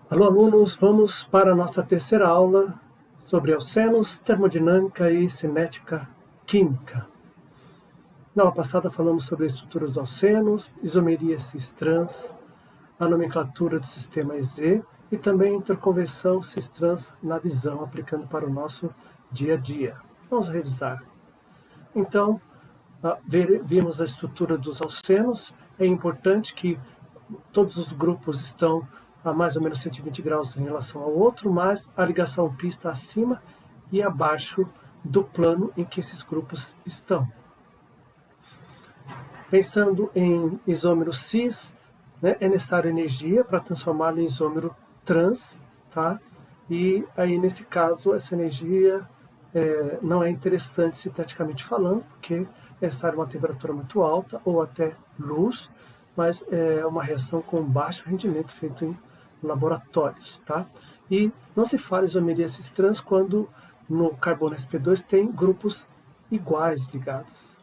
Alô, alunos, vamos para a nossa terceira aula sobre oceanos, termodinâmica e cinética química. Na aula passada falamos sobre a estrutura dos oceanos, isomeria cis-trans, a nomenclatura do sistema EZ e também a interconversão cis-trans na visão, aplicando para o nosso dia a dia. Vamos revisar. Então, vimos a estrutura dos oceanos. É importante que todos os grupos estão a mais ou menos 120 graus em relação ao outro, mas a ligação π está acima e abaixo do plano em que esses grupos estão. Pensando em isômero cis, né, é necessária energia para transformá-lo em isômero trans, tá? E aí, nesse caso, essa energia não é interessante sinteticamente falando, porque é necessária uma temperatura muito alta ou até luz, mas é uma reação com baixo rendimento feito em laboratórios, tá? E não se fala isomeria cis-trans quando no carbono sp2 tem grupos iguais ligados,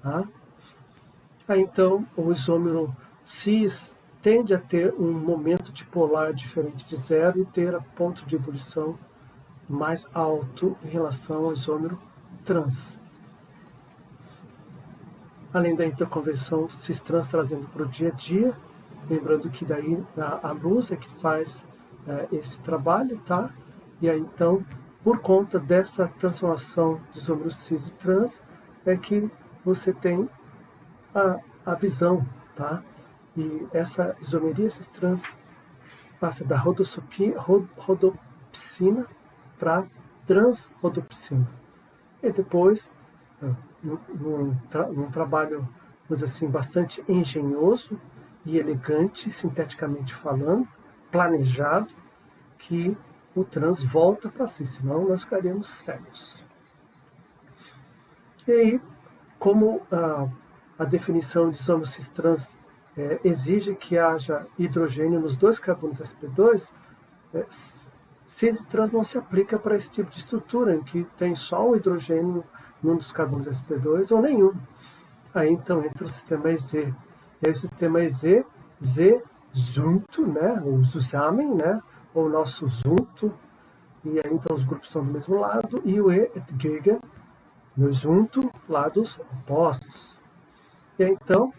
tá? Aí, então, o isômero cis tende a ter um momento dipolar diferente de zero e ter a ponto de ebulição mais alto em relação ao isômero trans. Além da interconversão cis-trans trazendo para o dia a dia, lembrando que daí a luz é que faz esse trabalho, tá? E aí, então, por conta dessa transformação de isômero cis e trans, é que você tem a visão, tá? E essa isomeria cis-trans passa da rodopsina para transrodopsina. E depois, num trabalho, vamos dizer assim, bastante engenhoso e elegante, sinteticamente falando, planejado, que o trans volta para si, senão nós ficaríamos cegos. E aí, como a definição de isômero cis-trans exige que haja hidrogênio nos dois carbonos sp2, cis e trans não se aplica para esse tipo de estrutura, em que tem só o hidrogênio num dos carbonos sp2 ou nenhum. Aí então entra o sistema EZ. E aí o sistema EZ, Z junto, né, ou zusammen, né, ou nosso junto, e aí então os grupos são do mesmo lado, e o E entgegen, no junto, lados opostos. E aí então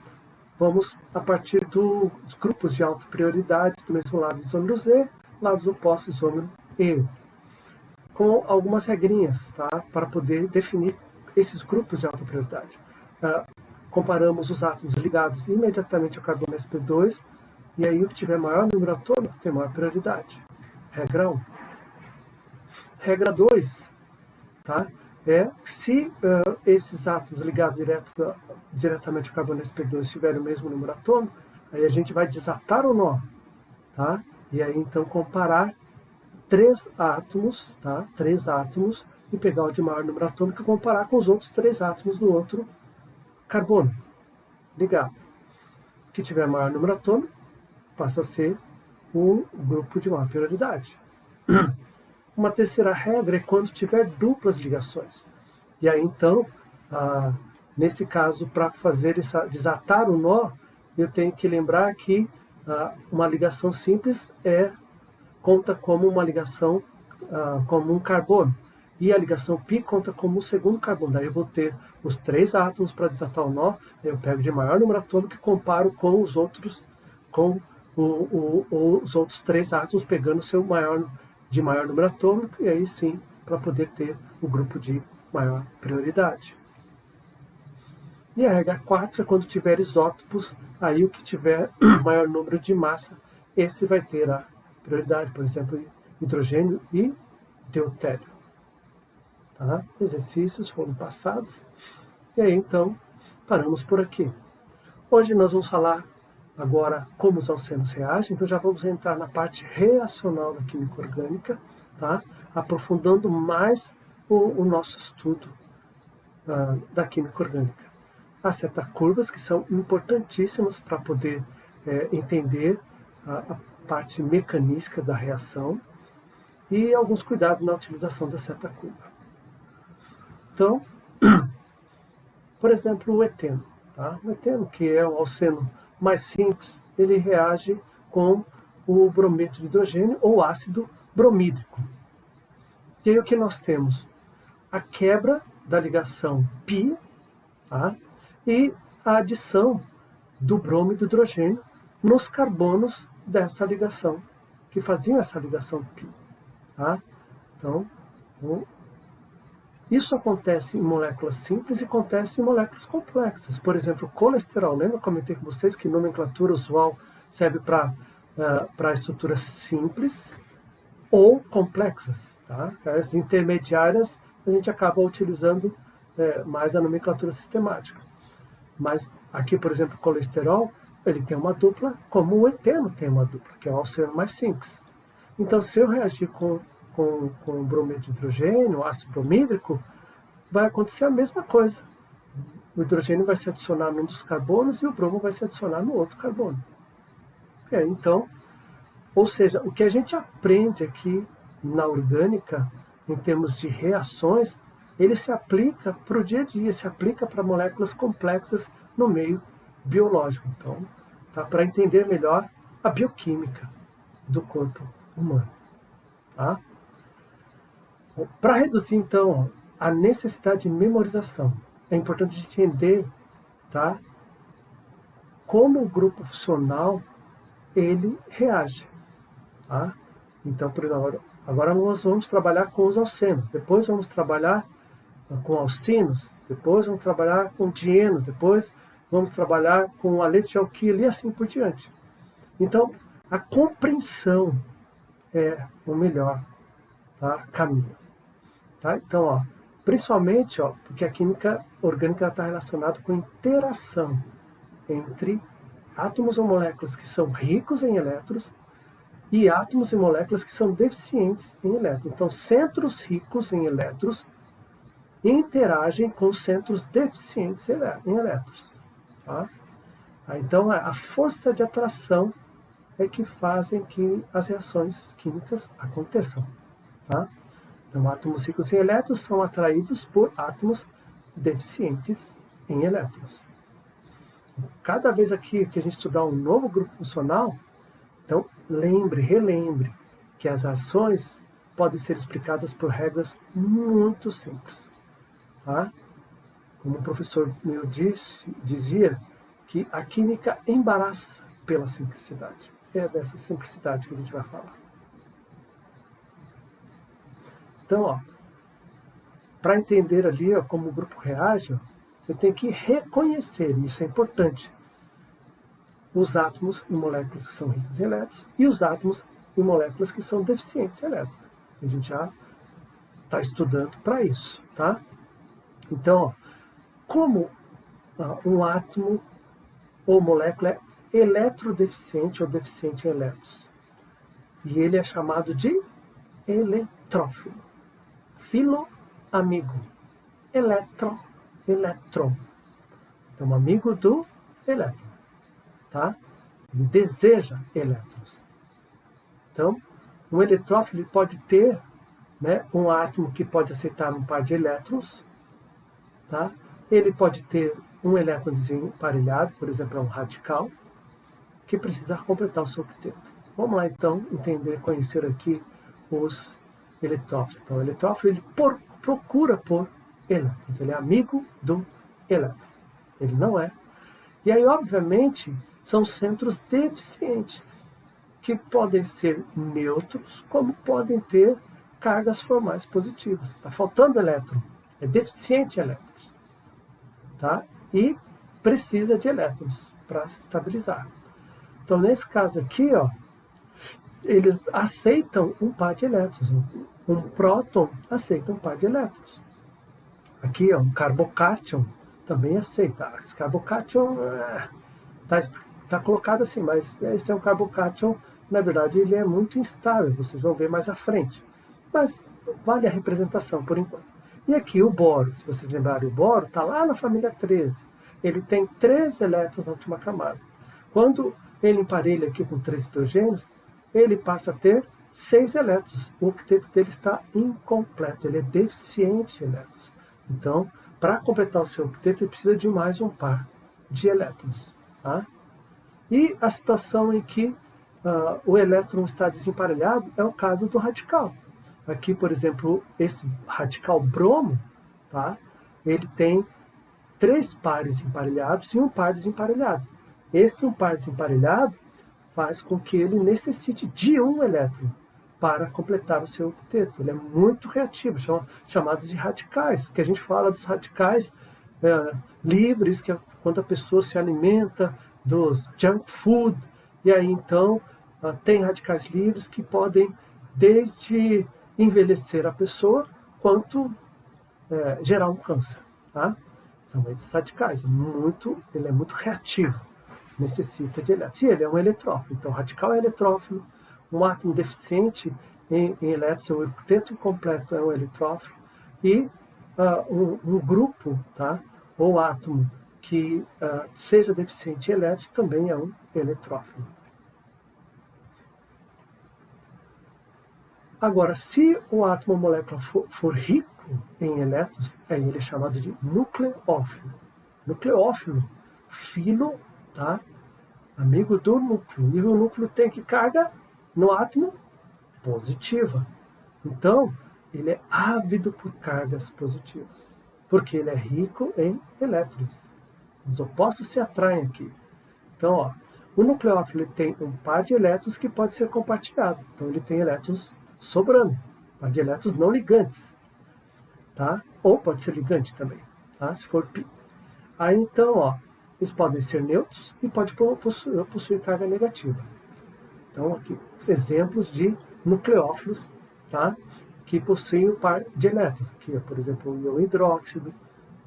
vamos a partir dos grupos de alta prioridade, do mesmo lado isômero Z, lados opostos isômero E, com algumas regrinhas, tá, para poder definir esses grupos de alta prioridade. Comparamos os átomos ligados imediatamente ao carbono sp2, e aí o que tiver maior número atômico tem maior prioridade. Regra 1. Regra 2, tá, é se esses átomos ligados diretamente ao carbono sp2 tiverem o mesmo número atômico, aí a gente vai desatar o nó, tá? E aí então comparar três átomos, tá? Três átomos, e pegar o de maior número atômico e comparar com os outros três átomos do outro carbono ligado. O que tiver maior número atômico passa a ser um grupo de maior prioridade. Uma terceira regra é quando tiver duplas ligações. E aí, então, nesse caso, para fazer desatar o nó, eu tenho que lembrar que uma ligação simples conta como uma ligação como um carbono. E a ligação π conta como um segundo carbono. Daí eu vou ter os três átomos para desatar o nó, eu pego de maior número atômico e comparo com os outros, com os outros três átomos, pegando o seu de maior número atômico, e aí sim, para poder ter o grupo de maior prioridade. E a regra 4 é quando tiver isótopos, aí o que tiver maior número de massa, esse vai ter a prioridade, por exemplo, hidrogênio e deutério. Tá? Exercícios foram passados, e aí então paramos por aqui. Hoje nós vamos falar agora como os oceanos reagem, então já vamos entrar na parte reacional da química orgânica, tá? Aprofundando mais o nosso estudo da química orgânica. Há certas curvas que são importantíssimas para poder entender a parte mecanística da reação e alguns cuidados na utilização da seta curva. Então, por exemplo, o eteno. Tá? O eteno, que é o oceano mais simples, ele reage com o brometo de hidrogênio ou ácido bromídrico. E aí o que nós temos? A quebra da ligação π, tá? E a adição do bromo e do hidrogênio nos carbonos dessa ligação, que faziam essa ligação π. Tá? Então, isso acontece em moléculas simples e acontece em moléculas complexas. Por exemplo, o colesterol. Lembra que eu comentei com vocês que nomenclatura usual serve para estruturas simples ou complexas. Tá? As intermediárias a gente acaba utilizando mais a nomenclatura sistemática. Mas aqui, por exemplo, o colesterol, ele tem uma dupla, como o eteno tem uma dupla, que é o alceno mais simples. Então, se eu reagir com brometo de hidrogênio, ácido bromídrico, vai acontecer a mesma coisa. O hidrogênio vai se adicionar num dos carbonos e o bromo vai se adicionar no outro carbono. Então, ou seja, o que a gente aprende aqui na orgânica, em termos de reações, ele se aplica para o dia a dia, se aplica para moléculas complexas no meio biológico. Então, tá, para entender melhor a bioquímica do corpo humano. Tá? Para reduzir, então, a necessidade de memorização, é importante a gente entender, tá, como o grupo funcional ele reage. Tá? Então, por exemplo, agora nós vamos trabalhar com os alcenos, depois vamos trabalhar com alcinos, depois vamos trabalhar com dienos, depois vamos trabalhar com aleto de alquilo e assim por diante. Então, a compreensão é o melhor, tá, caminho. Tá? Então, principalmente porque a química orgânica está relacionada com interação entre átomos ou moléculas que são ricos em elétrons e átomos e moléculas que são deficientes em elétrons. Então, centros ricos em elétrons interagem com centros deficientes em elétrons. Tá? Então, a força de atração é que fazem que as reações químicas aconteçam. Tá? Então, átomos ricos em elétrons são atraídos por átomos deficientes em elétrons. Cada vez aqui que a gente estudar um novo grupo funcional, então relembre que as ações podem ser explicadas por regras muito simples. Tá? Como um professor meu dizia, que a química embaraça pela simplicidade. É dessa simplicidade que a gente vai falar. Então, para entender ali como o grupo reage, você tem que reconhecer, isso é importante, os átomos e moléculas que são ricos em elétrons e os átomos e moléculas que são deficientes em elétrons. A gente já está estudando para isso. Tá? Então, como um átomo ou molécula é eletrodeficiente ou deficiente em elétrons? E ele é chamado de eletrófilo. Filo, amigo. Elétron. Então, amigo do elétron. Tá? Ele deseja elétrons. Então, um eletrófilo pode ter, né, um átomo que pode aceitar um par de elétrons. Tá? Ele pode ter um elétronzinho emparelhado, por exemplo, é um radical, que precisa completar o seu octeto. Vamos lá, então, conhecer aqui os eletrófilos. Então, o eletrófilo ele procura por elétrons, ele é amigo do elétron. Ele não é. E aí, obviamente, são centros deficientes, que podem ser neutros, como podem ter cargas formais positivas. Está faltando elétron, é deficiente em elétrons. Tá? E precisa de elétrons para se estabilizar. Então, nesse caso aqui, eles aceitam um par de elétrons. Um próton aceita um par de elétrons. Aqui, um carbocátion também aceita. Esse carbocátion está colocado assim, mas esse é um carbocátion, na verdade, ele é muito instável, vocês vão ver mais à frente. Mas vale a representação por enquanto. E aqui o boro, se vocês lembrarem, o boro está lá na família 13. Ele tem 3 elétrons na última camada. Quando ele emparelha aqui com 3 hidrogênios, ele passa a ter 6 elétrons. O octeto dele está incompleto, ele é deficiente em elétrons. Então, para completar o seu octeto, ele precisa de mais um par de elétrons. Tá? E a situação em que o elétron está desemparelhado é o caso do radical. Aqui, por exemplo, esse radical bromo, tá? Ele tem 3 pares emparelhados e um par desemparelhado. Esse um par desemparelhado faz com que ele necessite de um elétron para completar o seu octeto. Ele é muito reativo, chamados de radicais. O que a gente fala dos radicais livres, que é quando a pessoa se alimenta dos junk food, e aí então tem radicais livres que podem desde envelhecer a pessoa, quanto gerar um câncer. Tá? São esses radicais. Ele é muito reativo, necessita de elétrons. E ele é um eletrófilo. Então, o radical é eletrófilo. Um átomo deficiente em elétrons, o octeto completo é um eletrófilo. E um grupo, tá? Ou átomo que seja deficiente em elétrons também é um eletrófilo. Agora, se o átomo ou molécula for rico em elétrons, aí ele é chamado de nucleófilo. Nucleófilo, filo, tá? Amigo do núcleo. E o núcleo tem que carga no átomo positiva. Então, ele é ávido por cargas positivas, porque ele é rico em elétrons. Os opostos se atraem aqui. Então, ó, o nucleófilo tem um par de elétrons que pode ser compartilhado. Então, ele tem elétrons sobrando, par de elétrons não ligantes, tá? Ou pode ser ligante também, tá? Se for π. Aí então, ó, eles podem ser neutros e pode possuir carga negativa. Então, aqui exemplos de nucleófilos, tá? Que possuem o par de elétrons. Aqui, ó, por exemplo, o íon hidróxido,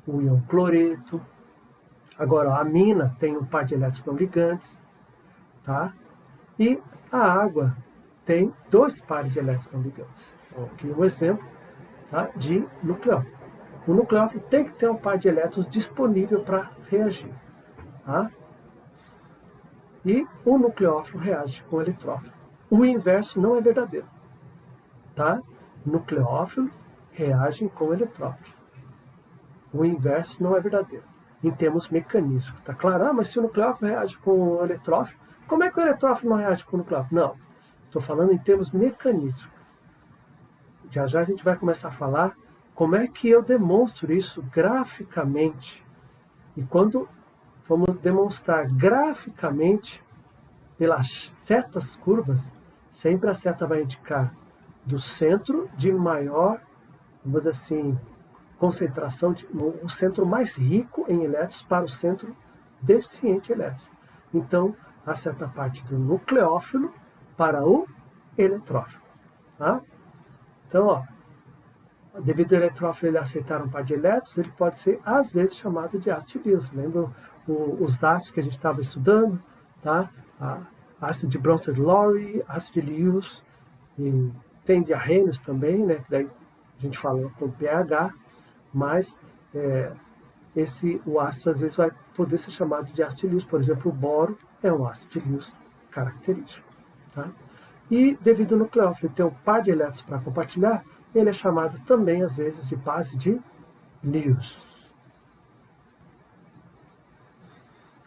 o íon cloreto. Agora, ó, a amina tem um par de elétrons não ligantes, tá? E a água tem 2 pares de elétrons não ligantes. Então, aqui um exemplo, tá, de nucleófilo. O nucleófilo tem que ter um par de elétrons disponível para reagir. Tá? E o nucleófilo reage com o eletrófilo. O inverso não é verdadeiro. Tá? Nucleófilos reagem com eletrófilos. O inverso não é verdadeiro, em termos mecânicos. Tá claro? Mas se o nucleófilo reage com o eletrófilo, como é que o eletrófilo não reage com o nucleófilo? Não. Estou falando em termos mecânicos. Já já a gente vai começar a falar como é que eu demonstro isso graficamente. E quando vamos demonstrar graficamente pelas setas curvas, sempre a seta vai indicar do centro de maior, vamos dizer assim, concentração, o centro mais rico em elétrons para o centro deficiente em elétrons. Então, a seta parte do nucleófilo para o eletrófilo. Tá? Então, ó, devido ao eletrófilo ele aceitar um par de elétrons, ele pode ser, às vezes, chamado de ácido de Lewis. Lembram os ácidos que a gente estava estudando? Tá? Ácido de Bronsted-Lowry, ácido de Lewis, e tem de Arrhenius também, né? Que daí a gente fala com pH, mas o ácido às vezes vai poder ser chamado de ácido de Lewis. Por exemplo, o boro é um ácido de Lewis característico. Tá? E devido ao nucleófilo ter um par de elétrons para compartilhar, ele é chamado também, às vezes, de base de Lewis.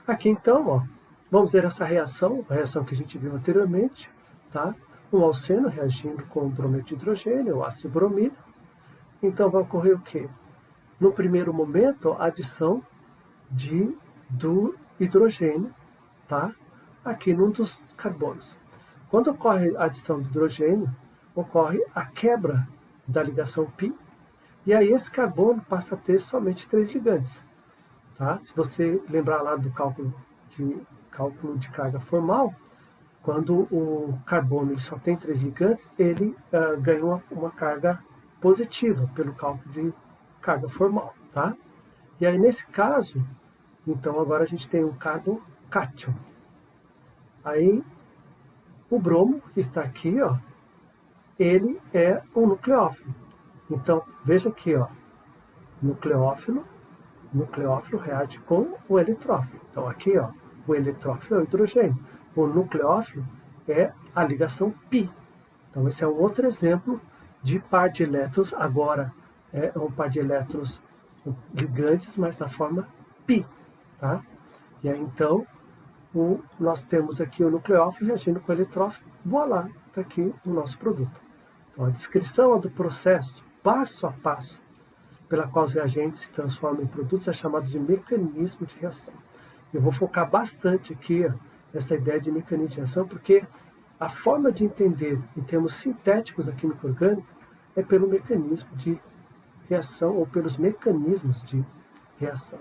Aqui, então, ó, vamos ver essa reação, a reação que a gente viu anteriormente. Tá? Um alceno reagindo com o brometo de hidrogênio, o ácido bromídrico. Então, vai ocorrer o quê? No primeiro momento, a adição do hidrogênio, tá? Aqui num dos carbonos. Quando ocorre a adição do hidrogênio, ocorre a quebra da ligação π, e aí esse carbono passa a ter somente 3 ligantes. Tá? Se você lembrar lá do cálculo de carga formal, quando o carbono ele só tem 3 ligantes, ele ganha uma carga positiva pelo cálculo de carga formal. Tá? E aí nesse caso, então agora a gente tem um carbo-cátion. Aí o bromo, que está aqui, ó, ele é um nucleófilo. Então, veja aqui, ó, nucleófilo reage com o eletrófilo. Então, aqui, ó, o eletrófilo é o hidrogênio. O nucleófilo é a ligação π. Então, esse é um outro exemplo de par de elétrons. Agora, é um par de elétrons ligantes, mas na forma π. Tá? E aí, então, nós temos aqui o nucleófilo reagindo com o eletrófilo. Voilá, está aqui o nosso produto. Então, a descrição do processo, passo a passo, pela qual os reagentes se transformam em produtos é chamado de mecanismo de reação. Eu vou focar bastante aqui nessa ideia de mecanismo de reação, porque a forma de entender, em termos sintéticos, a química orgânica é pelo mecanismo de reação ou pelos mecanismos de reação.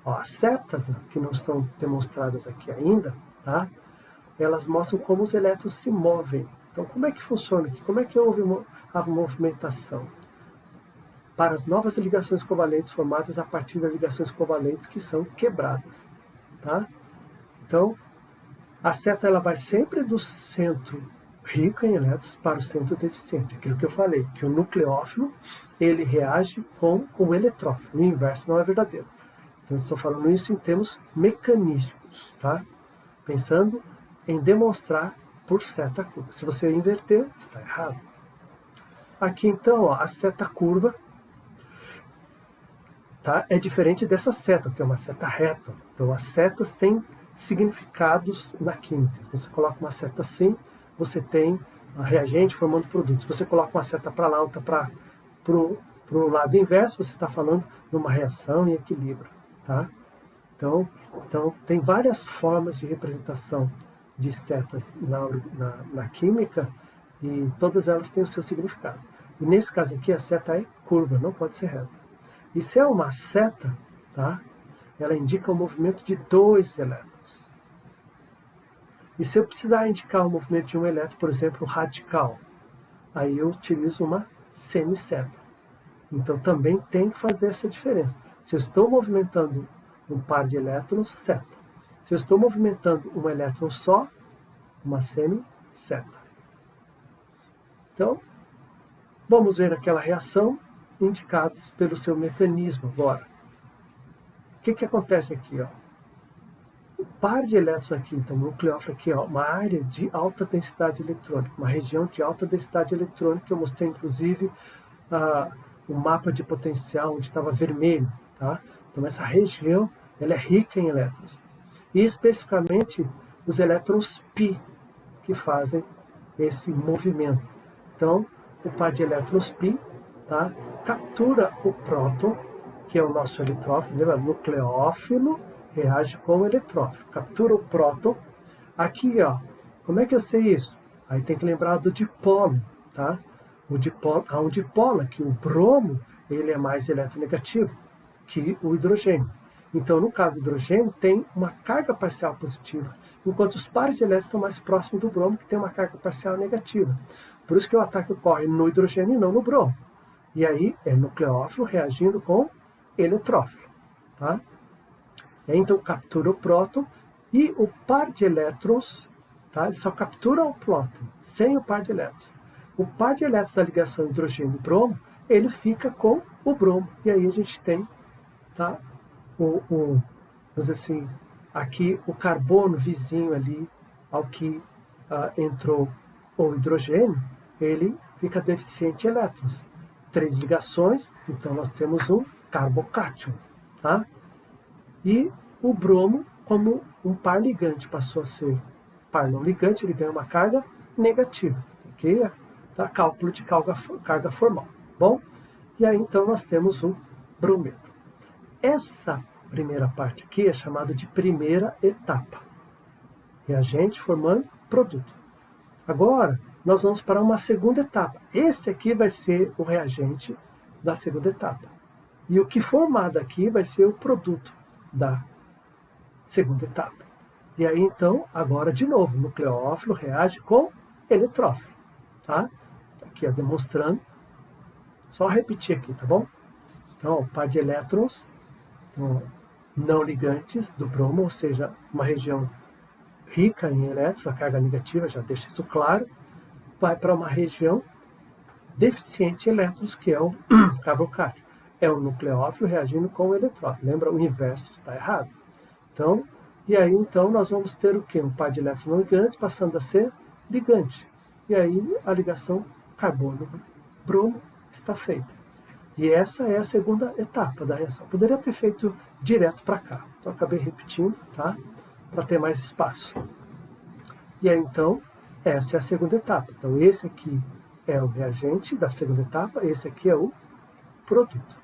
Ó, as setas, que não estão demonstradas aqui ainda, tá? Elas mostram como os elétrons se movem. Então, como é que funciona aqui? Como é que houve a movimentação? Para as novas ligações covalentes formadas a partir das ligações covalentes que são quebradas. Tá? Então, a seta ela vai sempre do centro rico em elétrons para o centro deficiente. Aquilo que eu falei, que o nucleófilo ele reage com o eletrófilo. O inverso não é verdadeiro. Então, eu estou falando isso em termos mecanísticos. Tá? Pensando em demonstrar por seta curva. Se você inverter, está errado. Aqui, então, ó, a seta curva, tá? É diferente dessa seta, que é uma seta reta. Então, as setas têm significados na química. Você coloca uma seta assim, você tem a reagente formando produtos. Se você coloca uma seta para lá, outra para o lado inverso, você está falando de uma reação em equilíbrio. Tá? Então, tem várias formas de representação de setas na química e todas elas têm o seu significado. E nesse caso aqui, a seta é curva, não pode ser reta. E se é uma seta, tá? Ela indica o movimento de 2 elétrons. E se eu precisar indicar o movimento de um elétron, por exemplo, radical, aí eu utilizo uma semisseta. Então também tem que fazer essa diferença. Se eu estou movimentando um par de elétrons, seta. Se eu estou movimentando um elétron só, uma semisseta. Então, vamos ver aquela reação indicada pelo seu mecanismo agora. O que acontece aqui? Ó? O par de elétrons aqui, então o nucleófilo aqui, ó, uma área de alta densidade eletrônica, uma região de alta densidade eletrônica, que eu mostrei inclusive o mapa de potencial onde estava vermelho. Tá? Então essa região ela é rica em elétrons. E especificamente os elétrons π que fazem esse movimento. Então, o par de elétrons π, tá, captura o próton, que é o nosso eletrófilo, lembra? Nucleófilo reage com o eletrófilo, captura o próton. Aqui, ó, como é que eu sei isso? Aí tem que lembrar do dipolo, tá? Há um dipolo, que o bromo ele é mais eletronegativo que o hidrogênio. Então, no caso do hidrogênio, tem uma carga parcial positiva, enquanto os pares de elétrons estão mais próximos do bromo, que tem uma carga parcial negativa. Por isso que o ataque ocorre no hidrogênio e não no bromo. E aí é nucleófilo reagindo com eletrófilo. Tá? E aí, então, captura o próton e o par de elétrons, tá? Ele só captura o próton, sem o par de elétrons. O par de elétrons da ligação hidrogênio e bromo, ele fica com o bromo. E aí a gente tem, tá? Vamos dizer assim, aqui o carbono vizinho ali ao que entrou o hidrogênio, ele fica deficiente em elétrons. 3 ligações, então nós temos um carbocátion. Tá? E o bromo, como um par ligante, passou a ser par não ligante, ele ganha uma carga negativa. Ok? Tá? Cálculo de carga formal. Bom? E aí então nós temos o brometo. Essa primeira parte aqui é chamada de primeira etapa. Reagente formando produto. Agora, nós vamos para uma segunda etapa. Esse aqui vai ser o reagente da segunda etapa. E o que formar daqui vai ser o produto da segunda etapa. E aí, então, agora de novo, o nucleófilo reage com eletrófilo. Tá? Aqui, ó, demonstrando. Só repetir aqui, tá bom? Então, o par de elétrons não ligantes do bromo, ou seja, uma região rica em elétrons, a carga negativa, já deixa isso claro, vai para uma região deficiente em elétrons, que é o carbocátion. É o nucleófilo reagindo com o eletrófilo. Lembra, o inverso está errado. Então, e aí então nós vamos ter o quê? Um par de elétrons não ligantes passando a ser ligante. E aí a ligação carbono-bromo está feita. E essa é a segunda etapa da reação. Poderia ter feito direto para cá. Então, acabei repetindo, tá? para ter mais espaço. E aí, então, essa é a segunda etapa. Então, esse aqui é o reagente da segunda etapa, esse aqui é o produto.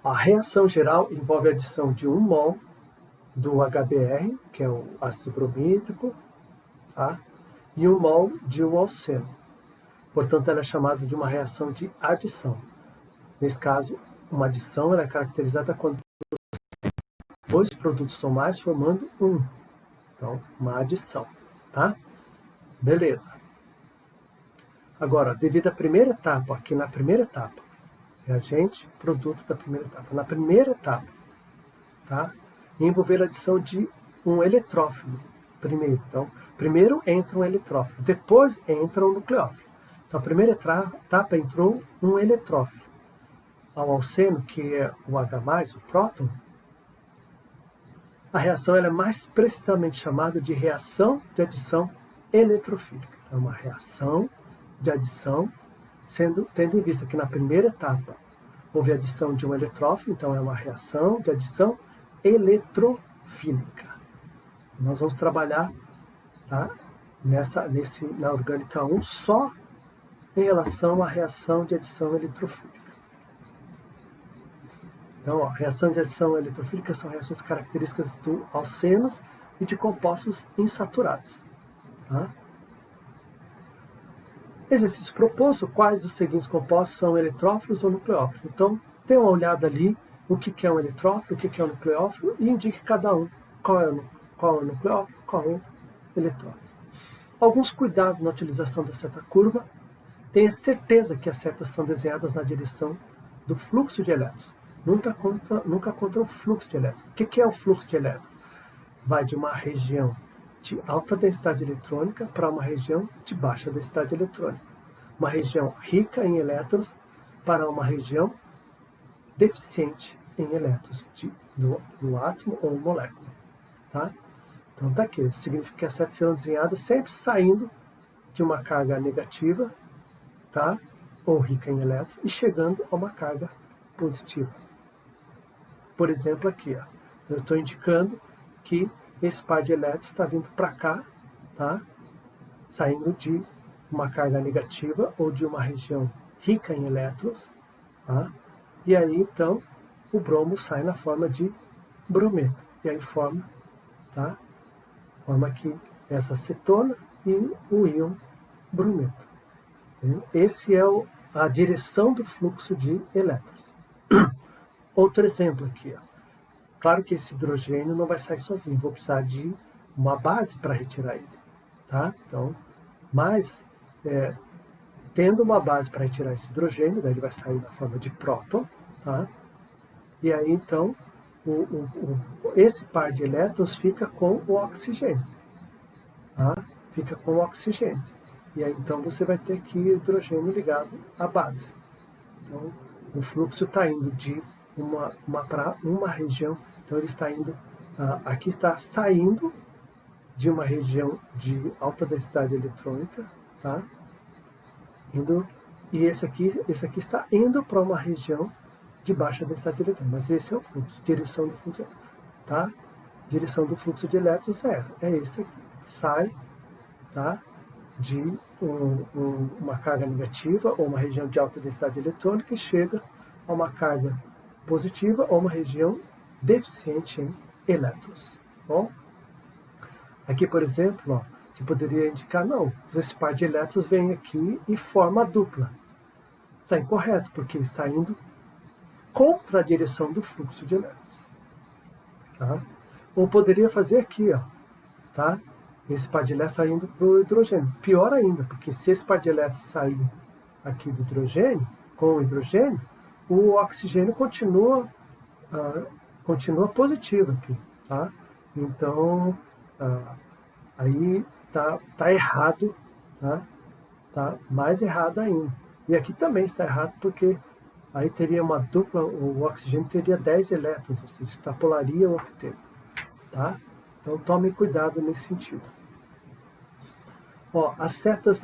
A reação geral envolve a adição de 1 mol do HBr, que é o ácido bromídrico, tá? E 1 mol de um alceno. Portanto, ela é chamada de uma reação de adição. Nesse caso, uma adição ela é caracterizada quando dois produtos são mais formando um. Então, uma adição, tá? Beleza. Agora, devido à primeira etapa, aqui na primeira etapa, reagente, produto da primeira etapa. Na primeira etapa, tá? Envolver a adição de um eletrófilo primeiro. Então, primeiro entra um eletrófilo, depois entra um nucleófilo. Então, a primeira etapa entrou um eletrófilo. Ao alceno, que é o H+, o próton, a reação ela é mais precisamente chamada de reação de adição eletrofílica. Então, é uma reação de adição, tendo em vista que na primeira etapa houve adição de um eletrófilo, então é uma reação de adição eletrofílica. Nós vamos trabalhar, tá, na orgânica 1 só em relação à reação de adição eletrofílica. Então, reação de adição eletrofílica são reações características do alcenos e de compostos insaturados. Tá? Exercício proposto: quais dos seguintes compostos são eletrófilos ou nucleófilos? Então, dê uma olhada ali o que é um eletrófilo, o que é um nucleófilo e indique cada um qual é o nucleófilo, qual é o eletrófilo. Alguns cuidados na utilização da seta curva. Tenha certeza que as setas são desenhadas na direção do fluxo de elétrons, nunca contra o fluxo de elétrons. O que é o fluxo de elétrons? Vai de uma região de alta densidade eletrônica para uma região de baixa densidade eletrônica. Uma região rica em elétrons para uma região deficiente em elétrons do átomo ou molécula. Tá? Então tá aqui, isso significa que as setas serão desenhadas sempre saindo de uma carga negativa, tá? Ou rica em elétrons, e chegando a uma carga positiva. Por exemplo, aqui, ó, eu estou indicando que esse par de elétrons está vindo para cá, tá? Saindo de uma carga negativa ou de uma região rica em elétrons, tá? E aí, então, o bromo sai na forma de brometo. E aí forma, tá? Forma aqui essa cetona e o íon brometo. Esse é a direção do fluxo de elétrons. Outro exemplo aqui, ó. Claro que esse hidrogênio não vai sair sozinho, vou precisar de uma base para retirar ele, tá? Então, mas tendo uma base para retirar esse hidrogênio, daí ele vai sair na forma de próton, tá? E aí então esse par de elétrons fica com o oxigênio, tá? Fica com o oxigênio. E aí então você vai ter aqui hidrogênio ligado à base. Então, o fluxo está indo de para uma região. Então ele está indo, aqui está saindo de uma região de alta densidade eletrônica, tá? E esse aqui está indo para uma região de baixa densidade eletrônica. Mas esse é o fluxo, direção do fluxo, tá? Direção do fluxo de elétrons é esse aqui. Sai, tá? De uma carga negativa ou uma região de alta densidade eletrônica e chega a uma carga positiva ou uma região deficiente em elétrons. Bom, aqui, por exemplo, ó, você poderia indicar, não, esse par de elétrons vem aqui e forma a dupla. Está incorreto, porque está indo contra a direção do fluxo de elétrons. Tá? Ou poderia fazer aqui, ó, tá? Esse par de elétrons saindo para o hidrogênio. Pior ainda, porque se esse par de elétrons sair aqui do hidrogênio, com o hidrogênio, o oxigênio continua positivo aqui, tá? Então, aí tá errado, tá? Tá mais errado ainda. E aqui também está errado, porque aí teria uma dupla, o oxigênio teria 10 elétrons, ou seja, extrapolaria o octeto, tá? Então tome cuidado nesse sentido. Ó, as setas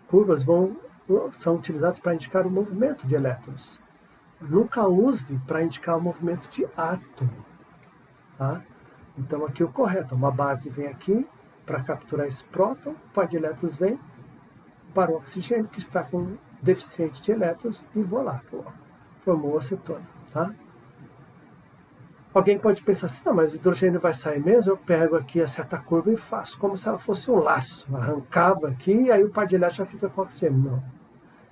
curvas são utilizadas para indicar o movimento de elétrons. Nunca use para indicar o movimento de átomo. Tá? Então aqui o correto, uma base vem aqui para capturar esse próton, o par de elétrons vem para o oxigênio que está com deficiente de elétrons e voilá, formou a acetona, tá? Alguém pode pensar assim, não, mas o hidrogênio vai sair mesmo, eu pego aqui a seta curva e faço como se ela fosse um laço, arrancava aqui e aí o par de elétrons já fica com oxigênio. Não.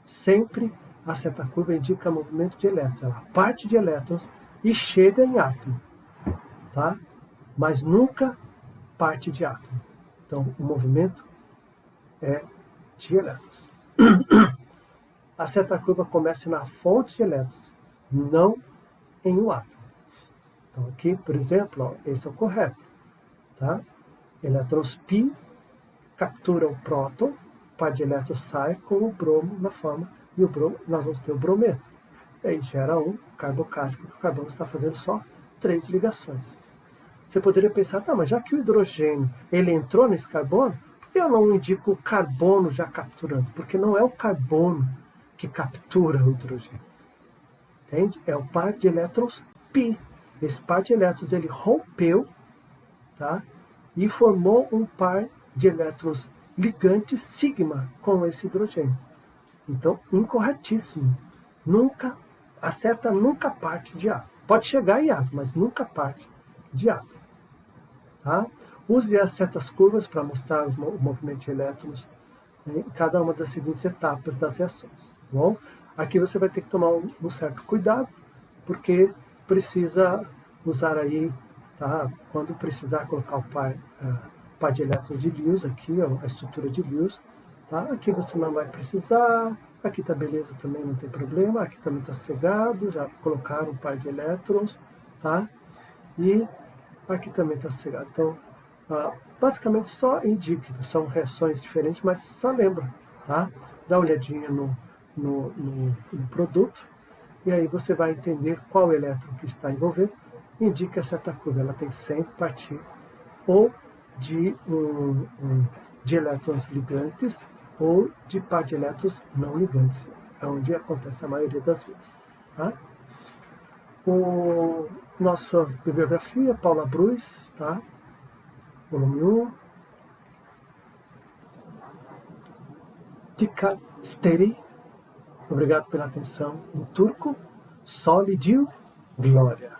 Sempre a seta curva indica movimento de elétrons, ela parte de elétrons e chega em átomo, tá? Mas nunca parte de átomo. Então, o movimento é de elétrons. A seta curva começa na fonte de elétrons, não em um átomo. Então, aqui, por exemplo, ó, esse é o correto. Tá? Elétrons π captura o próton, o par de elétrons sai com o bromo na forma, e o bromo, nós vamos ter o brometo. E aí gera um carbocático, porque o carbono está fazendo só 3 ligações. Você poderia pensar, tá, mas já que o hidrogênio ele entrou nesse carbono, por que eu não indico o carbono já capturando? Porque não é o carbono que captura o hidrogênio. Entende? É o par de elétrons π. Esse par de elétrons ele rompeu, tá? E formou um par de elétrons ligantes sigma com esse hidrogênio. Então, incorretíssimo. Nunca, a seta nunca parte de átomo. Pode chegar em átomo, mas nunca parte de átomo. Tá? Use as setas curvas para mostrar o movimento de elétrons em cada uma das seguintes etapas das reações. Tá bom? Aqui você vai ter que tomar um certo cuidado, porque precisa usar aí, tá? Quando precisar colocar o par de elétrons de Lewis aqui, ó, a estrutura de Lewis, tá? Aqui você não vai precisar, aqui tá beleza também, não tem problema, aqui também tá sossegado, já colocaram um par de elétrons, tá? E aqui também tá sossegado. Então, basicamente só indique, são reações diferentes, mas só lembra, tá? Dá uma olhadinha no produto, e aí você vai entender qual elétron que está envolvido, indica a seta curva, ela tem que sempre partir ou de elétrons ligantes ou de par de elétrons não ligantes, é onde acontece a maioria das vezes. Tá? Nossa bibliografia, Paula Brus, tá? Volume 1. Tika Steri, obrigado pela atenção. Em turco, Solidiu Glória.